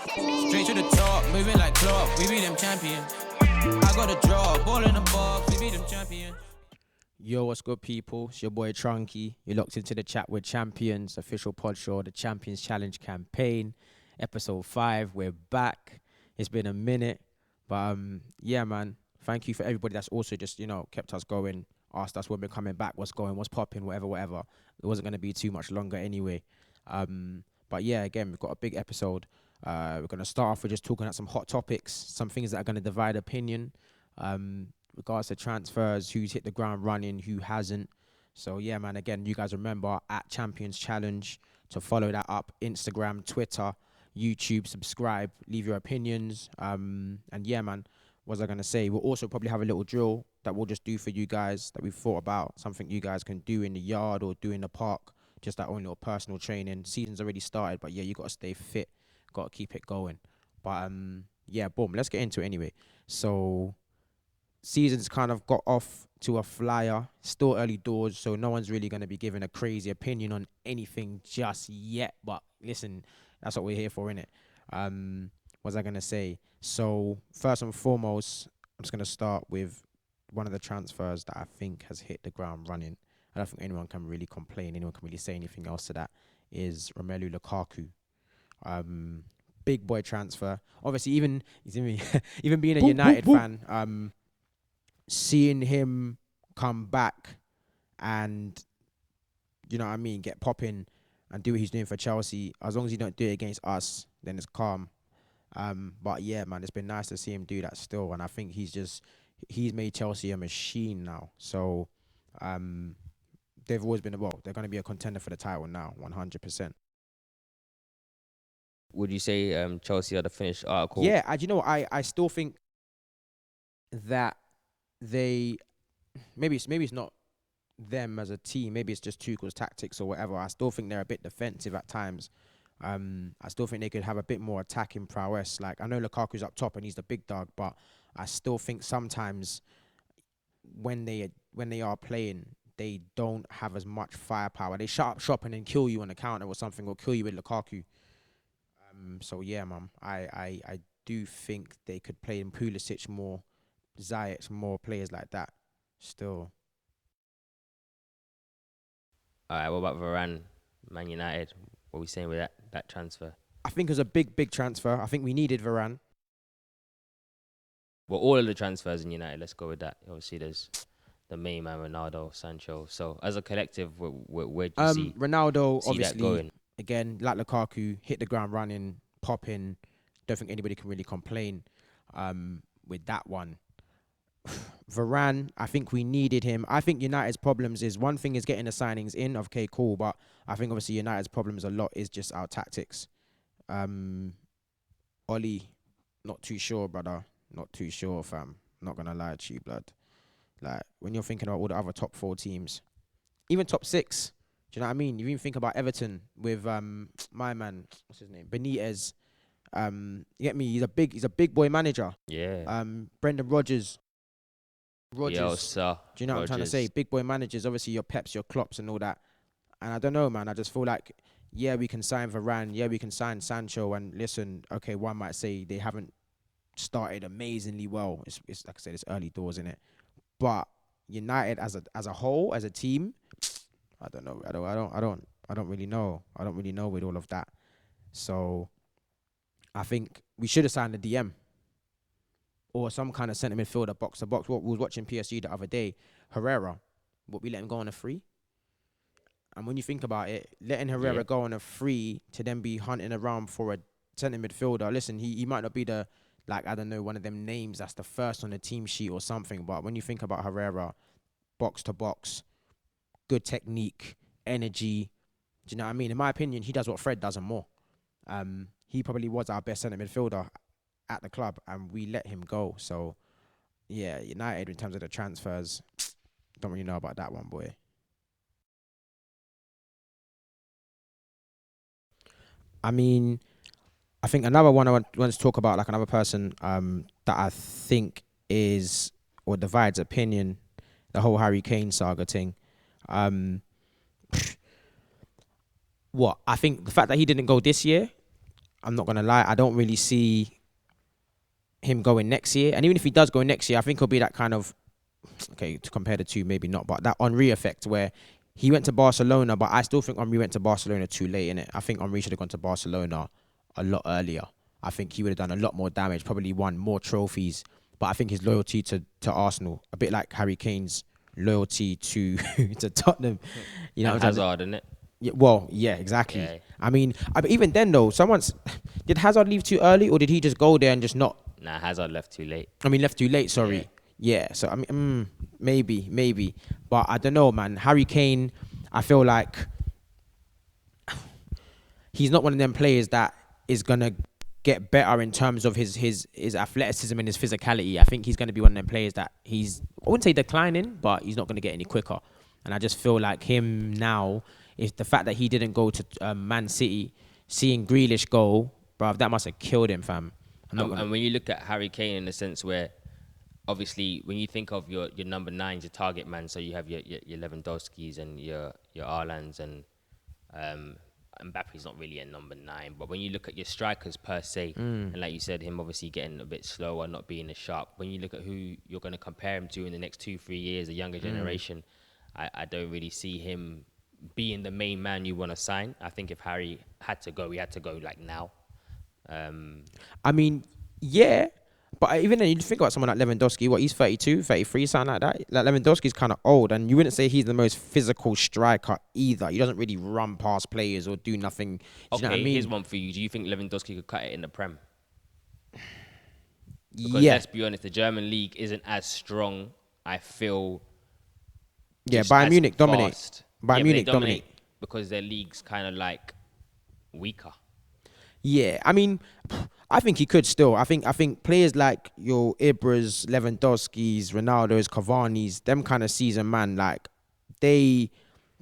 Straight to the top, moving like clock, we be them champions. I got a draw, ball in the box, we be them champions. Yo, what's good, people? It's your boy Trunkie. You're locked into the Chat with Champions, official pod show, the Champions Challenge campaign, episode 5. We're back. It's been a minute, but yeah, man. Thank you for everybody that's also just kept us going, asked us when we're coming back, what's going, what's popping, whatever. It wasn't going to be too much longer anyway. But yeah, again, we've got a big episode. We're going to start off with just talking about some hot topics, some things that are going to divide opinion. Regards to transfers, who's hit the ground running, who hasn't. So yeah, man, again, you guys remember at Champions Challenge to follow that up, Instagram, Twitter, YouTube, subscribe, leave your opinions. And yeah, man, what was I going to say? We'll also probably have a little drill that we'll just do for you guys that we've thought about, something you guys can do in the yard or do in the park, just that own little personal training. Season's already started, but yeah, you got to stay fit, got to keep it going. But yeah, boom, let's get into it anyway. So season's kind of got off to a flyer, still early doors, so no one's really going to be giving a crazy opinion on anything just yet. But listen, that's what we're here for, innit? What was I going to say? So first and foremost, I'm just going to start with one of the transfers that I think has hit the ground running. I don't think anyone can really complain, anyone can really say anything else to that, is Romelu Lukaku. Big boy transfer. Obviously, even being a United fan, seeing him come back and, you know what I mean, get popping and do what he's doing for Chelsea, as long as he don't do it against us, then it's calm. But yeah, man, it's been nice to see him do that still. And I think he's made Chelsea a machine now. So they've always been, they're going to be a contender for the title now, 100%. Would you say Chelsea are the finished article? Yeah, I still think that maybe it's not them as a team, maybe it's just Tuchel's tactics or whatever. I still think they're a bit defensive at times. I still think they could have a bit more attacking prowess. Like, I know Lukaku's up top and he's the big dog, but I still think sometimes when they are playing, they don't have as much firepower. They shut up shop and then kill you on the counter or something, or kill you with Lukaku. So yeah, man, I do think they could play in Pulisic more, Ziyech more, players like that still. All right, what about Varane, Man United? What are we saying with that transfer? I think it was a big transfer. I think we needed Varane. Well, all of the transfers in United, let's go with that. Obviously, there's the main man, Ronaldo, Sancho. So as a collective, where do you see Ronaldo, see obviously, that going? Again, like Lukaku, hit the ground running, popping. Don't think anybody can really complain with that one. Varane, I think we needed him. I think United's problems is, one thing is getting the signings in. Okay, cool. But I think obviously United's problems a lot is just our tactics. Oli, not too sure, brother. Not too sure, fam. Not going to lie to you, blood. Like, when you're thinking about all the other top 4 teams, even top 6, do you know what I mean? You even think about Everton with my man, what's his name? Benitez. You get me? He's a big boy manager. Yeah. Brendan Rodgers. Yo, sir. Do you know what I'm trying to say? Big boy managers, obviously your Peps, your Klopps and all that. And I don't know, man. I just feel like, yeah, we can sign Varane. Yeah, we can sign Sancho. And listen, okay, one might say they haven't started amazingly well. It's like I said, it's early doors, innit? But United as a whole, as a team, I don't know. I don't really know. I don't really know with all of that. So I think we should have signed a DM or some kind of centre midfielder, box to box. What we was watching PSG the other day, Herrera, but we let him go on a free. And when you think about it, letting Herrera go on a free to then be hunting around for a centre midfielder, listen, he might not be the, like, I don't know, one of them names that's the first on the team sheet or something. But when you think about Herrera, box to box, good technique, energy, do you know what I mean? In my opinion, he does what Fred does and more. He probably was our best centre midfielder at the club, and we let him go. So, yeah, United, in terms of the transfers, don't really know about that one, boy. I mean, I think another one I want to talk about, like another person that I think is, or divides opinion, the whole Harry Kane saga thing. What? I think the fact that he didn't go this year, I'm not gonna lie, I don't really see him going next year. And even if he does go next year, I think he'll be that kind of, okay, to compare the two, maybe not, but that Henry effect where he went to Barcelona, but I still think Henry went to Barcelona too late, innit? I think Henry should have gone to Barcelona a lot earlier. I think he would have done a lot more damage, probably won more trophies. But I think his loyalty to Arsenal, a bit like Harry Kane's loyalty to to Tottenham, you know, And Hazard, isn't it? yeah, well, yeah, exactly. Yeah. I mean, but even then though, did Hazard leave too early or did he just go there and just not? Nah, Hazard left too late. I mean, left too late. Sorry. Yeah. So I mean, maybe, but I don't know, man. Harry Kane, I feel like he's not one of them players that is gonna get better in terms of his athleticism and his physicality. I think he's gonna be one of them players that I wouldn't say declining, but he's not gonna get any quicker. And I just feel like him now, if the fact that he didn't go to Man City, seeing Grealish go, bruv, that must have killed him, fam. And when you look at Harry Kane in the sense where, obviously, when you think of your number 9's your target man, so you have your Lewandowskis and your Arlands and Mbappe's not really a number 9, but when you look at your strikers per se, and like you said, him obviously getting a bit slower, not being as sharp, when you look at who you're going to compare him to in the next 2-3 years, the younger generation, I don't really see him being the main man you want to sign. I think if Harry had to go, he had to go like now. I mean, yeah, but even then, you think about someone like Lewandowski, he's 32, 33, something like that. Like Lewandowski's kind of old, and you wouldn't say he's the most physical striker either. He doesn't really run past players or do nothing. Do you know what I mean? Here's one for you. Do you think Lewandowski could cut it in the Prem? Because Yeah. let's be honest, the German league isn't as strong, I feel. Yeah, just Bayern as Munich dominate. fast. Bayern Yeah, but they Munich dominate. because their league's kind of like weaker. Yeah, I mean, I think he could still. I think players like your Ibras, Lewandowski's, Ronaldo's, Cavani's, them kind of seasoned man, like they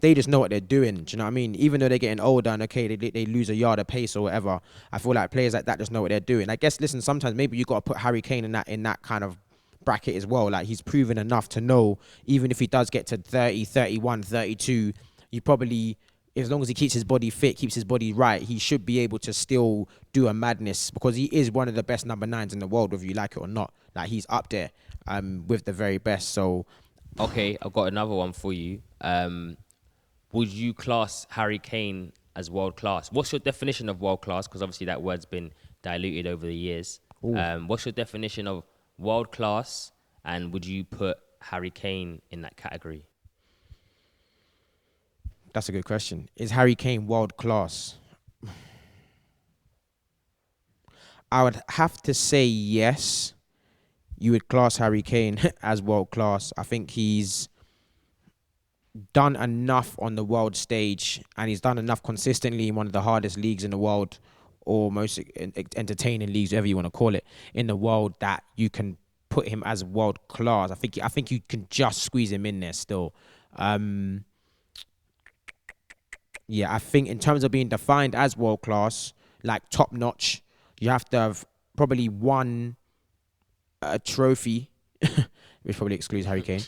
just know what they're doing. Do you know what I mean? Even though they're getting older and okay, they lose a yard of pace or whatever. I feel like players like that just know what they're doing. I guess, listen, sometimes maybe you got to put Harry Kane in that kind of bracket as well. Like, he's proven enough to know, even if he does get to 30, 31, 32, you probably, as long as he keeps his body fit, keeps his body right, he should be able to still do a madness, because he is one of the best number 9s in the world, whether you like it or not. Like, he's up there with the very best. So, Okay, I've got another one for you. Would you class Harry Kane as world class? What's your definition of world class? Because obviously that word's been diluted over the years. What's your definition of world class, and would you put Harry Kane in that category? that's a good question. Is Harry Kane world class? I would have to say yes. You would class Harry Kane as world class. I think he's done enough on the world stage, and he's done enough consistently in one of the hardest leagues in the world, or most entertaining leagues, whatever you want to call it, in the world, that you can put him as world class. I think you can just squeeze him in there still. Yeah, I think in terms of being defined as world class, like top notch, you have to have probably won a trophy, which probably excludes Harry Kane.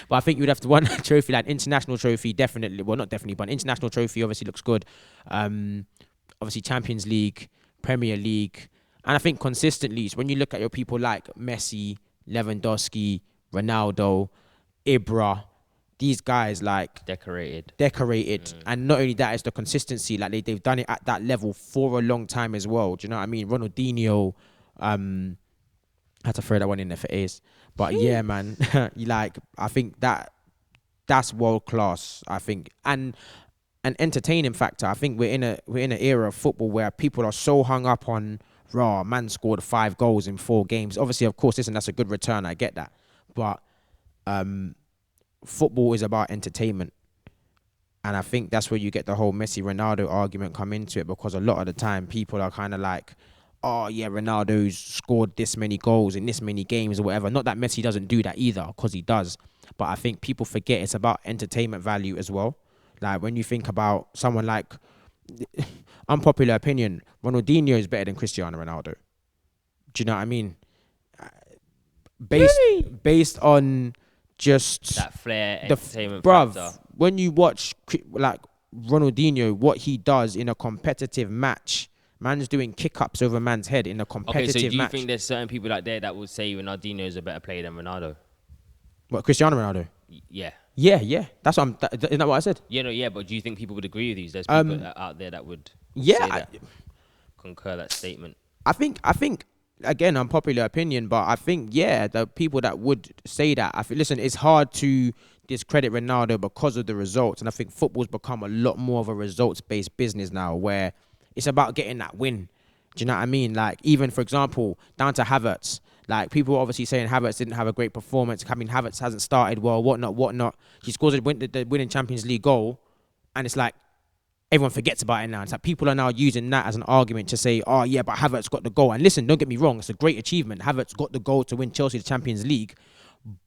But I think you'd have to win a trophy, like international trophy, definitely. Well, not definitely, but international trophy obviously looks good. Obviously Champions League, Premier League, and I think consistently, so when you look at your people like Messi, Lewandowski, Ronaldo, Ibra, these guys like Decorated. And not only that, it's the consistency. Like they've done it at that level for a long time as well. Do you know what I mean? Ronaldinho, I had to throw that one in there for Ace. But yeah, man, I think that's world class. I think, and an entertaining factor. I think we're in an era of football where people are so hung up on man scored 5 goals in 4 games. Obviously, of course, that's a good return. I get that, but football is about entertainment. And I think that's where you get the whole Messi Ronaldo argument come into it, because a lot of the time people are kind of like, oh yeah, Ronaldo's scored this many goals in this many games or whatever. Not that Messi doesn't do that either, because he does. But I think people forget it's about entertainment value as well. Like when you think about someone like, unpopular opinion, Ronaldinho is better than Cristiano Ronaldo. Do you know what I mean? Based on just That flair, the entertainment bruv, factor. when you watch like Ronaldinho, what he does in a competitive match. Man's doing kick-ups over man's head in a competitive match. Okay, so do you think there's certain people out there that would say Ronaldinho is a better player than Ronaldo? What, Cristiano Ronaldo? Yeah. Yeah. That's what isn't that what I said? Yeah, but do you think people would agree with you? There's people out there that would Yeah, say that, concur that statement. I think again, unpopular opinion, but I think the people that would say that, listen, it's hard to discredit Ronaldo because of the results, and I think football's become a lot more of a results-based business now, where it's about getting that win. Do you know what I mean? Like, even for example, down to Havertz. Like, people are obviously saying Havertz didn't have a great performance. I mean, Havertz hasn't started well, whatnot. He scores the winning Champions League goal, and it's like, everyone forgets about it now. It's like people are now using that as an argument to say, oh yeah, but Havertz got the goal. And listen, don't get me wrong, it's a great achievement. Havertz got the goal to win Chelsea the Champions League.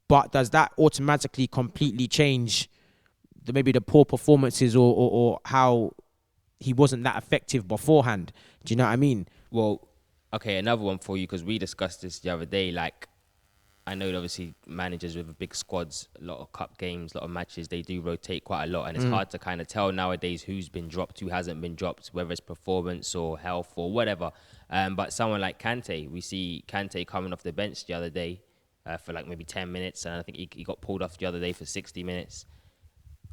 But does that automatically completely change maybe the poor performances or how he wasn't that effective beforehand? Do you know what I mean? Well, okay, another one for you, because we discussed this the other day. Like, I know obviously managers with big squads, a lot of cup games, a lot of matches, they do rotate quite a lot. And it's hard to kind of tell nowadays who's been dropped, who hasn't been dropped, whether it's performance or health or whatever. But someone like Kante, we see Kante coming off the bench the other day for like maybe 10 minutes. And I think he got pulled off the other day for 60 minutes.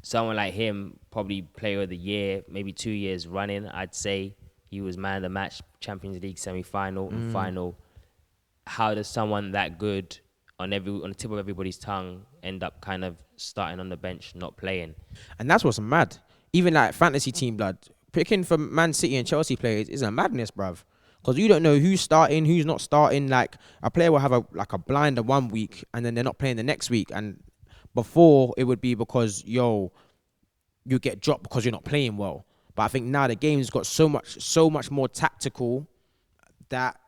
Someone like him, probably player of the year, maybe 2 years running, I'd say. He was man of the match, Champions League semi-final and final. How does someone that good on the tip of everybody's tongue end up kind of starting on the bench, not playing? And that's what's mad. Even like fantasy team, blood, picking for Man City and Chelsea players is a madness, bruv. Because you don't know who's starting, who's not starting. Like, a player will have a blinder 1 week and then they're not playing the next week. And before, it would be because, you get dropped because you're not playing well. But I think now the game's got so much more tactical that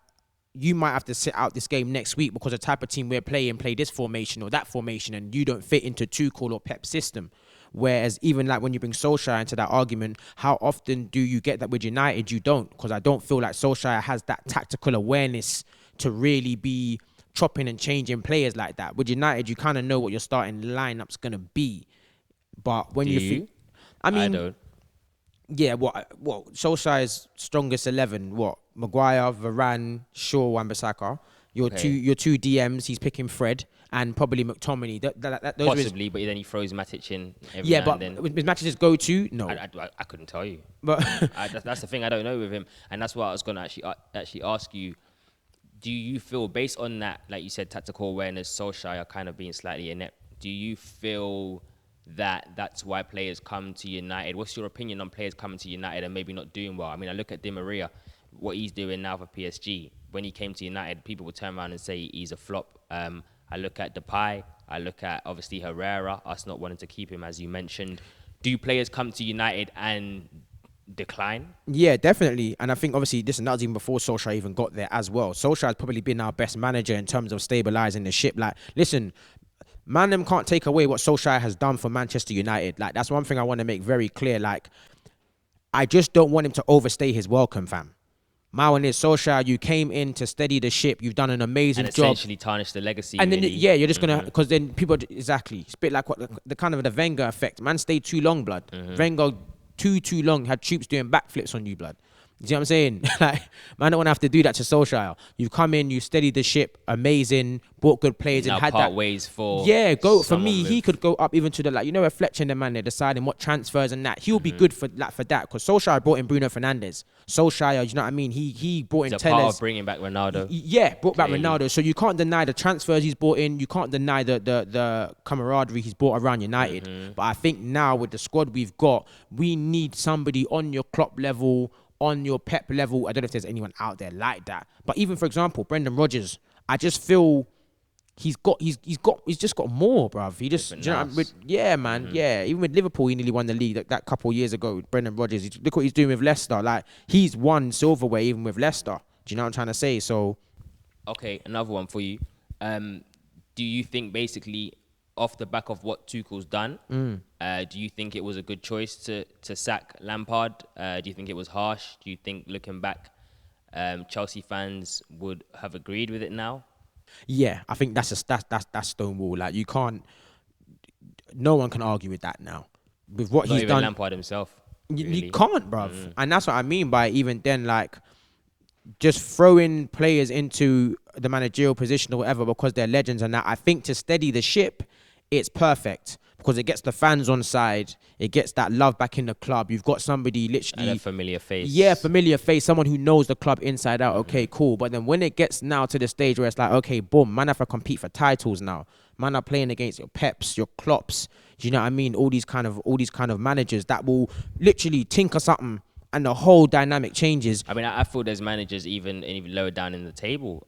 you might have to sit out this game next week because the type of team we're playing play this formation or that formation, and you don't fit into Tuchel or Pep's system. Whereas even like when you bring Solskjaer into that argument, how often do you get that with United? You don't, because I don't feel like Solskjaer has that tactical awareness to really be chopping and changing players like that. With United, you kind of know what your starting lineup's going to be. But when I mean, I don't. Yeah, what Solskjaer's strongest 11? What, Maguire, Varane, Shaw, Wan-Bissaka. Your two DMs. He's picking Fred and probably McTominay. Those Possibly, but then he throws Matic in every now and then. With Matic's go-to, no. I couldn't tell you. But that's the thing I don't know with him, and that's what I was going to actually ask you. Do you feel, based on that, like you said, tactical awareness, Solskjaer kind of being slightly inept, do you feel that's why players come to United? What's your opinion on players coming to United and maybe not doing well? I mean, I look at Di Maria, what he's doing now for PSG. When he came to United, people would turn around and say he's a flop. I look at Depay. I look at, obviously, Herrera, us not wanting to keep him, as you mentioned. Do players come to United and decline? Yeah, definitely. And I think, obviously, that was even before Solskjaer even got there as well. Solskjaer has probably been our best manager in terms of stabilising the ship. Like, listen, man, them can't take away what Solskjaer has done for Manchester United. Like, that's one thing I want to make very clear. Like, I just don't want him to overstay his welcome, fam. My one is, Solskjaer, you came in to steady the ship. You've done an amazing job. And essentially tarnish the legacy. And really. then, you're just going to, because then people, exactly. It's a bit like what the kind of the Wenger effect. Man stayed too long, blood. Wenger, too long, had troops doing backflips on you, blood. You see what I'm saying? Like, man, don't want to have to do that to Solskjaer. You've come in, you steadied the ship, amazing, bought good players, now and had part that. ways for. Yeah, for me, he could go up even to the, like, where Fletcher and the man, they're deciding what transfers and that. He'll be good for that, because Solskjaer brought in Bruno Fernandes. Solskjaer, you know what I mean? He brought in Telles. It's a part of bringing back Ronaldo. Yeah, brought back Ronaldo. So you can't deny the transfers he's brought in. You can't deny the camaraderie he's brought around United. But I think now with the squad we've got, we need somebody on your Klopp level, on your Pep level. I don't know if there's anyone out there like that. But even, for example, Brendan Rodgers, I just feel he's just got more, bruv. He just, you know, yeah, man, yeah. Even with Liverpool, he nearly won the league that couple of years ago. Brendan Rodgers, look what he's doing with Leicester. Like, he's won silverware even with Leicester. Do you know what I'm trying to say? So, okay, another one for you. Do you think, basically, off the back of what Tuchel's done, do you think it was a good choice to sack Lampard? Do you think it was harsh? Do you think, looking back, Chelsea fans would have agreed with it now? Yeah, I think that's Stonewall. Like, you can't, no one can argue with that now. With what Not he's even done. Lampard himself. You really. can't, bruv. And that's what I mean by even then, like, just throwing players into the managerial position or whatever because they're legends and that. I think to steady the ship, it's perfect because it gets the fans on side. It gets that love back in the club. You've got somebody literally... And a familiar face. Yeah, familiar face. Someone who knows the club inside out. Okay, cool. But then when it gets now to the stage where it's like, okay, boom, man have to compete for titles now. Man are playing against your Peps, your Klopps. Do you know what I mean? All these kind of managers that will literally tinker something and the whole dynamic changes. I mean, I feel there's managers even lower down in the table.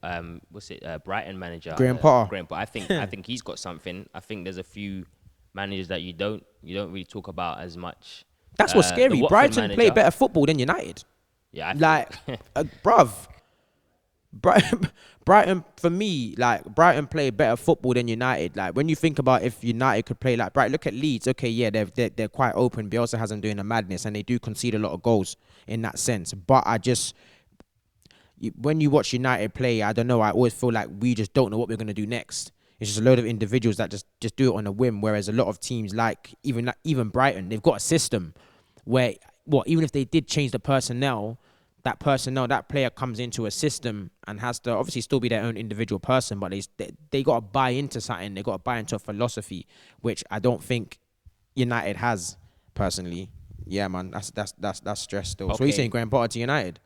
What's it? Brighton manager Graham Potter. Graham Potter. I think he's got something. I think there's a few managers that you don't really talk about as much. That's what's scary. Brighton play better football than United. Yeah, bruv. Brighton, for me, like, Brighton play better football than United. Like, when you think about if United could play like Brighton, look at Leeds. Okay, yeah, they're quite open. Bielsa has them doing a madness, and they do concede a lot of goals in that sense. But when you watch United play, I don't know, I always feel like we just don't know what we're going to do next. It's just a load of individuals that just do it on a whim, whereas a lot of teams like even Brighton, they've got a system where, even if they did change the personnel, that player comes into a system and has to obviously still be their own individual person, but they got to buy into something. They got to buy into a philosophy, which I don't think United has personally. Yeah, man, that's stress still. Okay. So what are you saying, Graham Potter to United?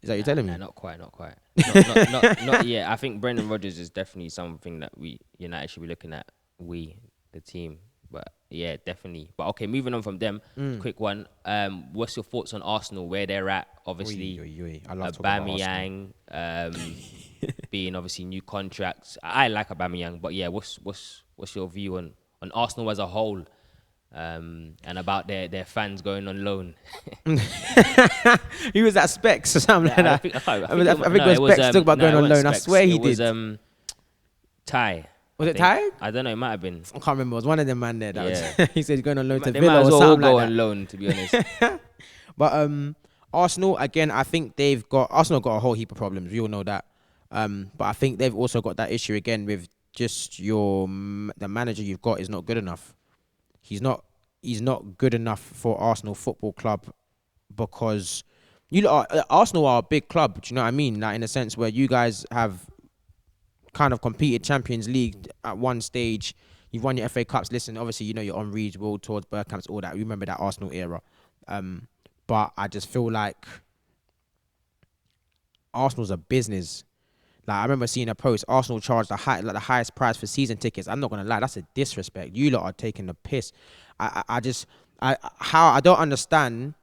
Is that what you're telling me? Nah, not quite. Not yet. I think Brendan Rodgers is definitely something that United should be looking at. The team. But yeah, definitely. But okay, moving on from them, quick one. What's your thoughts on Arsenal, where they're at? Obviously, I love talking about Aubameyang being obviously new contracts. I like Aubameyang, but yeah, what's your view on Arsenal as a whole, and about their fans going on loan? He was at Specs or something like that. I think it was Specs talking about going on loan. I swear he did. It was Ty. Was it Ty? I don't know. It might have been. I can't remember. It was one of them man there. He said he's going on loan to They Villa might as or well something go like on that. loan, to be honest. But Arsenal, again, I think Arsenal got a whole heap of problems. We all know that. But I think they've also got that issue again with just the manager you've got is not good enough. He's not good enough for Arsenal Football Club because Arsenal are a big club. Do you know what I mean? Like, in a sense where you guys have kind of competed Champions League at one stage. You've won your FA Cups. Listen, obviously, you're on Reed's, World Tours, Bergkamps, all that. Remember that Arsenal era. But I just feel like Arsenal's a business. Like, I remember seeing a post, Arsenal charged the highest price for season tickets. I'm not going to lie, that's a disrespect. You lot are taking the piss. I don't understand.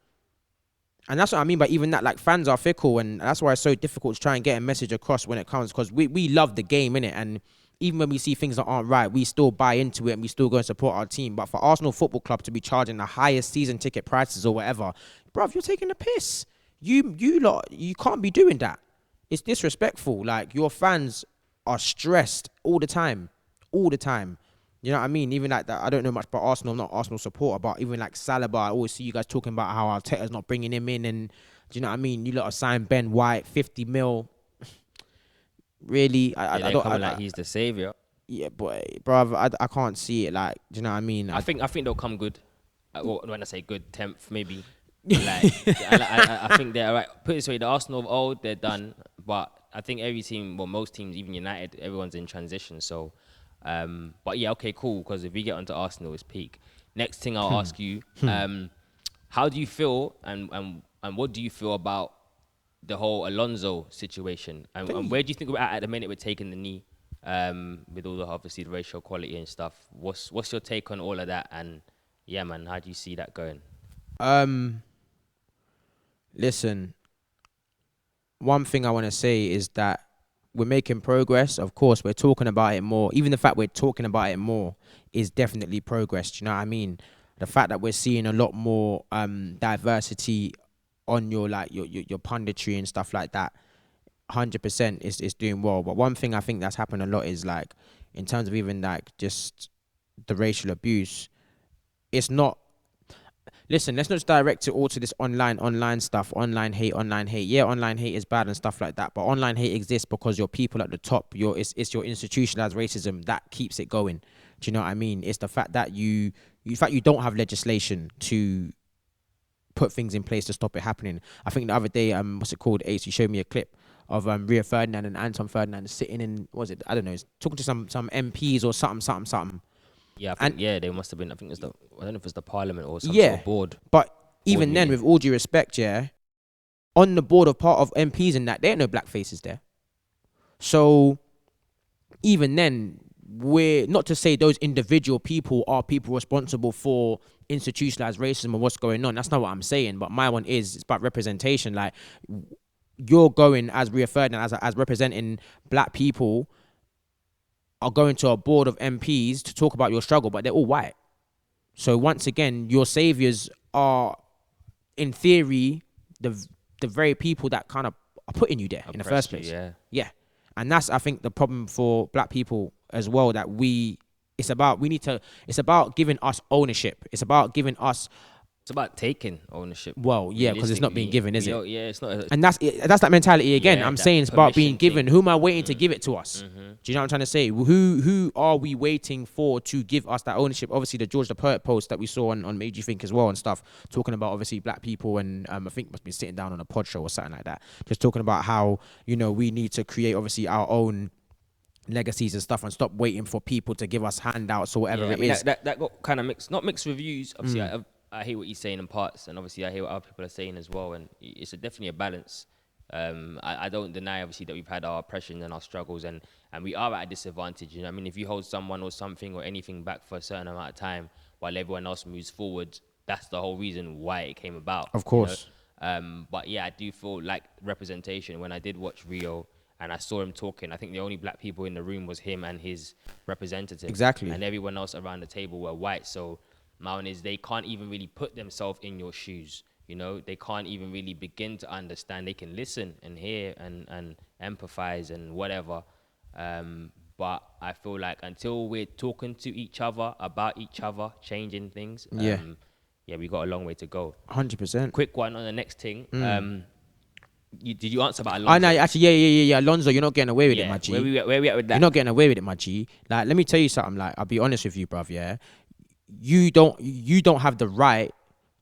And that's what I mean by even that, like, fans are fickle, and that's why it's so difficult to try and get a message across when it comes, because we love the game, innit? And even when we see things that aren't right, we still buy into it and we still go and support our team. But for Arsenal Football Club to be charging the highest season ticket prices or whatever, bruv, you're taking the piss. You can't be doing that. It's disrespectful. Like, your fans are stressed all the time. All the time. You know what I mean? Even like that, I don't know much about Arsenal. I'm not Arsenal supporter, but even like Saliba, I always see you guys talking about how Arteta's not bringing him in, and do you know what I mean? You lot are signed Ben White, 50 mil. Really? I don't. Like he's the savior. Yeah, boy, bruv, I can't see it. Like, do you know what I mean? I think they'll come good. When I say good, 10th maybe. Like, I think they're all right. Put it this way, the Arsenal of old, they're done. But I think every team, most teams, even United, everyone's in transition. So. But yeah, okay, cool. Because if we get onto Arsenal, it's peak. Next thing I'll ask you, how do you feel and what do you feel about the whole Alonso situation? And where do you think we're at the minute we're taking the knee, with all the obviously the racial equality and stuff? What's your take on all of that? And yeah, man, how do you see that going? Listen, one thing I want to say is that we're making progress. Of course, we're talking about it more. Even the fact we're talking about it more is definitely progress. Do you know what I mean? The fact that we're seeing a lot more diversity on your punditry and stuff like that, 100% is doing well. But one thing I think that's happened a lot is, like, in terms of even like just the racial abuse, it's not. Listen, let's not just direct it all to this online stuff, online hate. Yeah, online hate is bad and stuff like that, but online hate exists because your people at the top, it's your institutionalized racism that keeps it going. Do you know what I mean? It's the fact that you don't have legislation to put things in place to stop it happening. I think the other day, what's it called? Ace, you showed me a clip of Rio Ferdinand and Anton Ferdinand sitting in, what was it? I don't know, talking to some MPs or something. Yeah, I think, they must have been. I think I don't know if it's the parliament or some Yeah, sort of board. but even board then, meeting. with all due respect, yeah, on the board of part of MPs and that, there ain't no black faces there. So even then, we're not to say those individual people are people responsible for institutionalized racism and what's going on. That's not what I'm saying. But my one is, it's about representation. Like, you're going as Rio Ferdinand, as representing black people, are going to a board of MPs to talk about your struggle, but they're all white. So once again, your saviors are, in theory, the very people that kind of are putting you there in the first place. Yeah. And that's, I think, the problem for black people as well, that it's about giving us ownership. It's about giving us. It's about taking ownership. Well, yeah, because it's not being given, is it? Yeah, it's not. And that's that mentality again. Yeah, I'm saying it's about being given. thing. Who am I waiting to give it to us? Do you know what I'm trying to say? Who are we waiting for to give us that ownership? Obviously, the George the Poet post that we saw on Made You Think as well and stuff, talking about obviously black people, and I think must be sitting down on a pod show or something like that, just talking about how, you know, we need to create obviously our own legacies and stuff and stop waiting for people to give us handouts or whatever is. That got kind of not mixed reviews. Obviously, I hear what he's saying in parts, and obviously I hear what other people are saying as well, and it's definitely a balance. I don't deny, obviously, that we've had our oppression and our struggles, and we are at a disadvantage. You know, I mean, if you hold someone or something or anything back for a certain amount of time while everyone else moves forward, that's the whole reason why it came about. Of course. You know? But yeah, I do feel like representation. When I did watch Rio and I saw him talking, I think the only black people in the room was him and his representative. Exactly. And everyone else around the table were white. So my one is, they can't even really put themselves in your shoes. You know, they can't even really begin to understand. They can listen and hear and empathize and whatever. But I feel like until we're talking to each other about each other, changing things, we got a long way to go. 100%. Quick one on the next thing. Did you answer about Alonso? I know, actually, yeah. Alonso, you're not getting away with it, my G. Where we at with that? You're not getting away with it, my G. Like, let me tell you something. Like, I'll be honest with you, bruv. Yeah, you don't have the right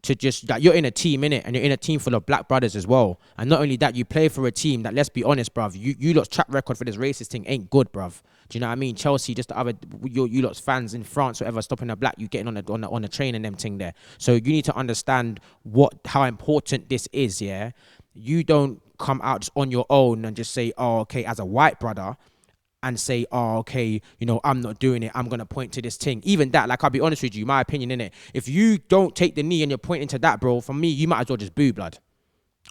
to just, like, you're in a team, innit? And you're in a team full of black brothers as well. And not only that, you play for a team that, let's be honest, bruv, you lot's track record for this racist thing ain't good, bruv. Do you know what I mean? Chelsea, just the other, you lot's fans in France, whatever, stopping a black, you getting on the train and them thing there. So you need to understand how important this is, yeah? You don't come out just on your own and just say, oh, okay, as a white brother, and say, oh, okay, you know, I'm not doing it, I'm going to point to this thing. Even that, like, I'll be honest with you, my opinion in it, if you don't take the knee and you're pointing to that, bro, for me, you might as well just boo, blood.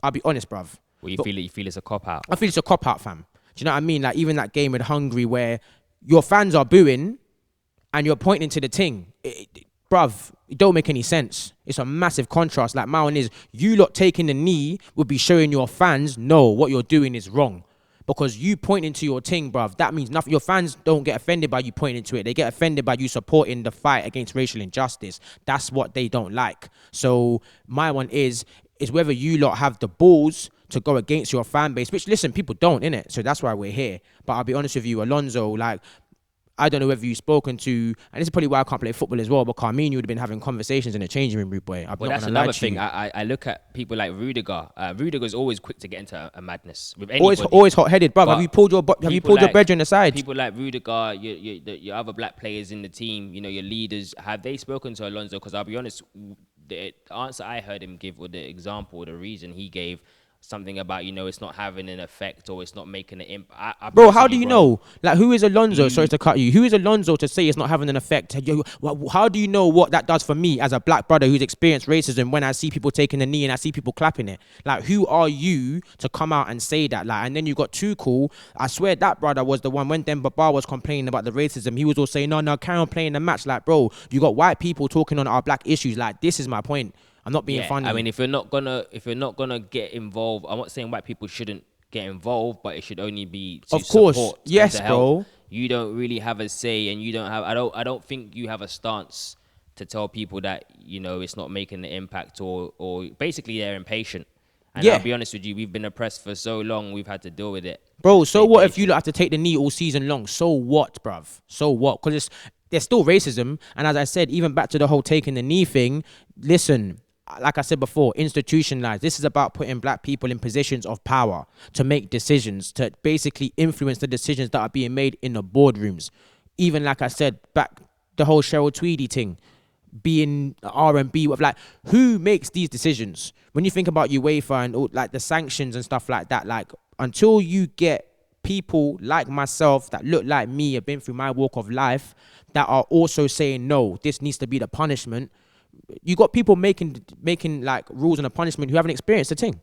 I'll be honest, bruv. Well, you feel it's a cop-out? I feel it's a cop-out, fam. Do you know what I mean? Like, even that game with Hungary where your fans are booing and you're pointing to the thing, bruv, it don't make any sense. It's a massive contrast. Like, my one is, you lot taking the knee would be showing your fans, no, what you're doing is wrong. Because you pointing to your thing, bruv, that means nothing. Your fans don't get offended by you pointing to it. They get offended by you supporting the fight against racial injustice. That's what they don't like. So my one is whether you lot have the balls to go against your fan base, which, listen, people don't, innit? So that's why we're here. But I'll be honest with you, Alonso, like, I don't know whether you've spoken to, and this is probably why I can't play football as well, but Carmine, you would have been having conversations in the changing room, rude boy. Well, that's another thing. I look at people like Rudiger. Rudiger's always quick to get into a madness with anybody. Always hot-headed, bruv. Have you pulled your brethren aside? People like Rudiger, your other black players in the team, you know, your leaders, have they spoken to Alonso? Because I'll be honest, the answer I heard him give, or the example, the reason he gave, something about, you know, it's not having an effect or it's not making an impact. Bro, how do you know? Like, who is Alonso? Sorry to cut you. Who is Alonso to say it's not having an effect? How do you know what that does for me as a black brother who's experienced racism when I see people taking the knee and I see people clapping it? Like, who are you to come out and say that? Like, and then you got Tuchel. I swear that brother was the one when Demba Ba was complaining about the racism. He was all saying, no, carry on playing the match. Like, bro, you got white people talking on our black issues. Like, this is my point. I'm not being funny. I mean, if you're not gonna get involved, I'm not saying white people shouldn't get involved, but it should only be to support. Of course, yes, bro. You don't really have a say, and you don't have. I don't think you have a stance to tell people that, you know, it's not making the impact, or basically they're impatient. And I'll be honest with you, we've been oppressed for so long, we've had to deal with it. Bro, so what if you have to take the knee all season long? So what, bruv? So what? Because there's still racism, and as I said, even back to the whole taking the knee thing. Listen, like I said before, institutionalized. This is about putting black people in positions of power to make decisions, to basically influence the decisions that are being made in the boardrooms. Even like I said, back the whole Cheryl Tweedy thing, being R&B with like, who makes these decisions? When you think about UEFA and all, like the sanctions and stuff like that, like until you get people like myself that look like me, have been through my walk of life, that are also saying no, this needs to be the punishment. You got people making like rules and a punishment who haven't experienced the thing.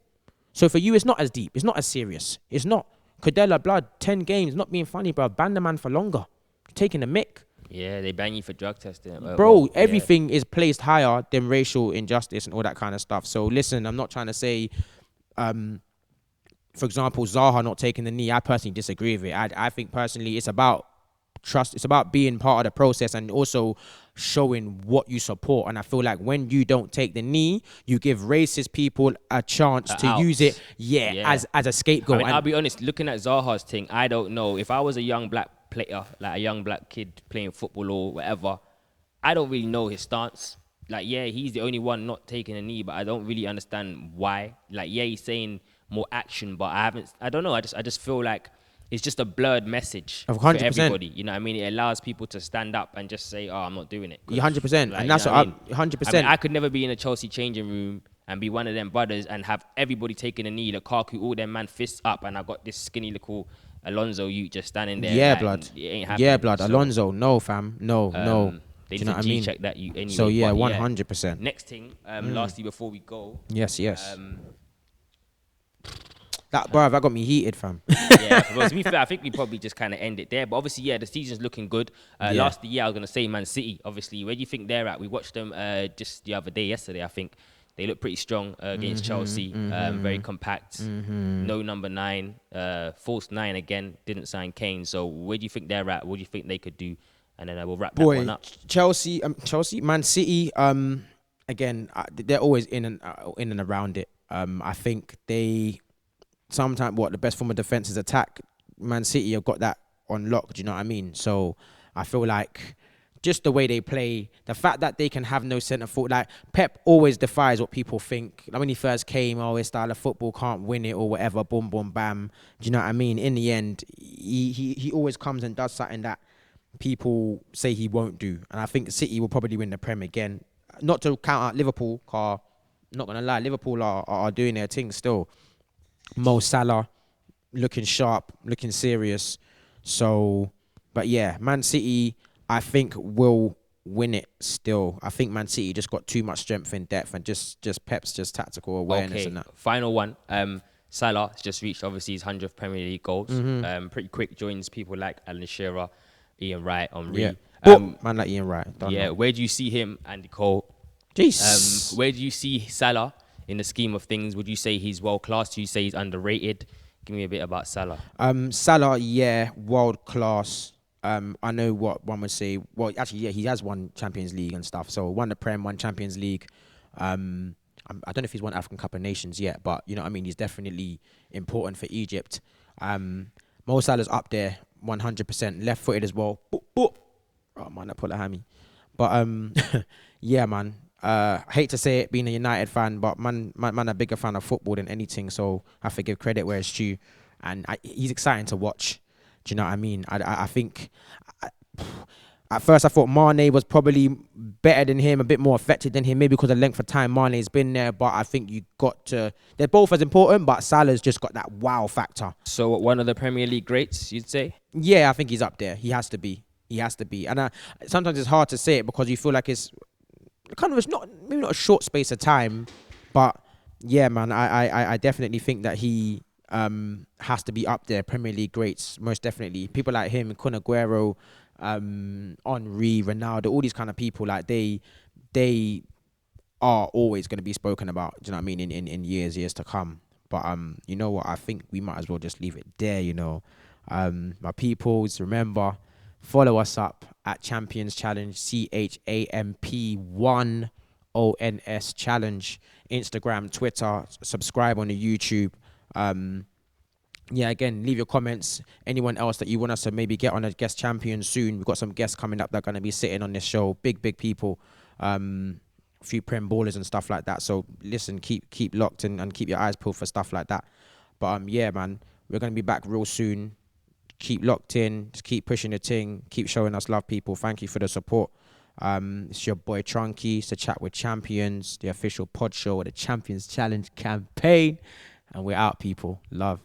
So for you, it's not as deep, it's not as serious. It's not Cadella Blood 10 games, not being funny, bro. Ban the man for longer, taking the mick. Yeah, they ban you for drug testing. Bro, everything is placed higher than racial injustice and all that kind of stuff. So listen, I'm not trying to say, for example, Zaha not taking the knee. I personally disagree with it. I think personally it's about trust. It's about being part of the process and also showing what you support. And I feel like when you don't take the knee, you give racist people a chance to use it, as a scapegoat. I mean, I'll be honest, looking at Zaha's thing, I don't know. If I was a young black player, like a young black kid playing football or whatever, I don't really know his stance. Like, yeah, he's the only one not taking a knee, but I don't really understand why. Like, yeah, he's saying more action, but I don't know. I just feel like it's just a blurred message Of for 100%. everybody. You know what I mean? It allows people to stand up and just say, oh, I'm not doing it. 100%. Like, And that's what I mean? 100%. I mean, I could never be in a Chelsea changing room and be one of them brothers and have everybody taking a knee, Lukaku, all them man fists up, and I got this skinny little Alonso you just standing there. Yeah, like, blood. It ain't happening. Yeah, blood. So, Alonso, no, fam. No. They Do you need know to what I mean? G-check that you anyway. So yeah, but 100%. Next thing, lastly before we go. Yes. That bruv, that got me heated, fam. Yeah, but to be fair, I think we probably just kind of end it there. But obviously, yeah, the season's looking good. Last year, I was going to say Man City. Obviously, where do you think they're at? We watched them just the other day, yesterday, I think. They look pretty strong against Chelsea. Very compact. No number 9. False 9 again. Didn't sign Kane. So where do you think they're at? What do you think they could do? And then we'll wrap that one up. Chelsea, Man City. Again, they're always in and around it. I think they sometimes the best form of defense is attack. Man City have got that on lock. Do you know what I mean? So I feel like just the way they play, the fact that they can have no centre forward, like Pep always defies what people think. Like when he first came, his style of football can't win it or whatever, boom, boom, bam. Do you know what I mean? In the end, he always comes and does something that people say he won't do. And I think City will probably win the Prem again. Not to count out Liverpool, car. Not going to lie, Liverpool are doing their thing still. Mo Salah looking sharp, looking serious. So, but yeah, Man City, I think will win it still. I think Man City just got too much strength in depth and just Pep's just tactical awareness and that. Final one. Salah has just reached obviously his 100th Premier League goals. Pretty quick, joins people like Alan Shearer, Ian Wright, Henry. Yeah. Man like Ian Wright. Where do you see him, Andy Cole? Jeez. Where do you see Salah in the scheme of things? Would you say he's world class? Do you say he's underrated? Give me a bit about Salah. Salah, yeah, world class. I know what one would say. Well, actually, yeah, he has won Champions League and stuff. So won the Prem, won Champions League. I don't know if he's won African Cup of Nations yet, but you know what I mean. He's definitely important for Egypt. Mo Salah's up there, 100%. Left-footed as well. Boop, boop. Oh man, I pulled a hammy. But yeah, man. Hate to say it, being a United fan, but man, a bigger fan of football than anything. So I have to give credit where it's due, and he's exciting to watch. Do you know what I mean? I think at first I thought Mane was probably better than him, a bit more effective than him, maybe because of the length of time Mane's been there. But I think you got to. They're both as important, but Salah's just got that wow factor. So one of the Premier League greats, you'd say? Yeah, I think he's up there. He has to be. And sometimes it's hard to say it because you feel like it's maybe not a short space of time, but yeah, man, I definitely think that he has to be up there. Premier League greats, most definitely. People like him, Kun Aguero, Henry, Ronaldo, all these kind of people, like they are always going to be spoken about. Do you know what I mean? In years to come. But you know what? I think we might as well just leave it there. You know, my peoples, remember. Follow us up at Champions Challenge, CHAMP1ONS Challenge, Instagram, Twitter, subscribe on the YouTube. Again, leave your comments. Anyone else that you want us to maybe get on a guest champion soon. We've got some guests coming up that are going to be sitting on this show. Big people. few Prem ballers and stuff like that. So listen, keep locked and keep your eyes peeled for stuff like that. But yeah, man, we're gonna be back real soon. Keep locked in, just keep pushing the thing, keep showing us love, people. Thank you for the support. It's your boy Trunkie. It's the Chat with Champions, the official pod show of the Champions Challenge campaign. And we're out, people. Love.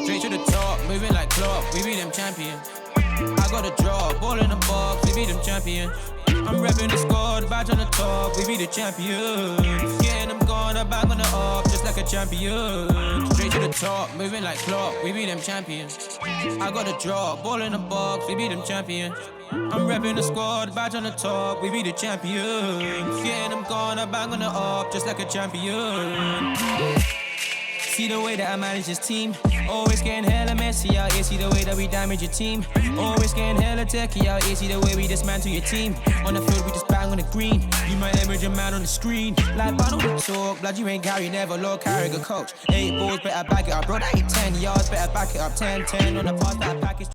Straight to the top, moving like clock, we be them champions. I got a draw, ball in the box, we be them champions. I'm repping the squad, badge on the top, we be the champions. Getting them gone, I'm back on the up, just like a champion. Straight to the top, moving like clock, we be them champions. I got a draw, ball in the box, we be them champions. I'm repping the squad, badge on the top, we be the champions. Getting them gone, I'm back on the up, just like a champion. See the way that I manage this team. Always getting hella messy out here. See the way that we damage your team. Always getting hella techie out here. See the way we dismantle your team. On the field, we just bang on the green. You might image a man on the screen. Like, I don't talk. Blood, you ain't Gary, never low carry a coach. 8 balls, better back it up. Bro, that ain't 10 yards, better back it up. 10-10 on the pass that package.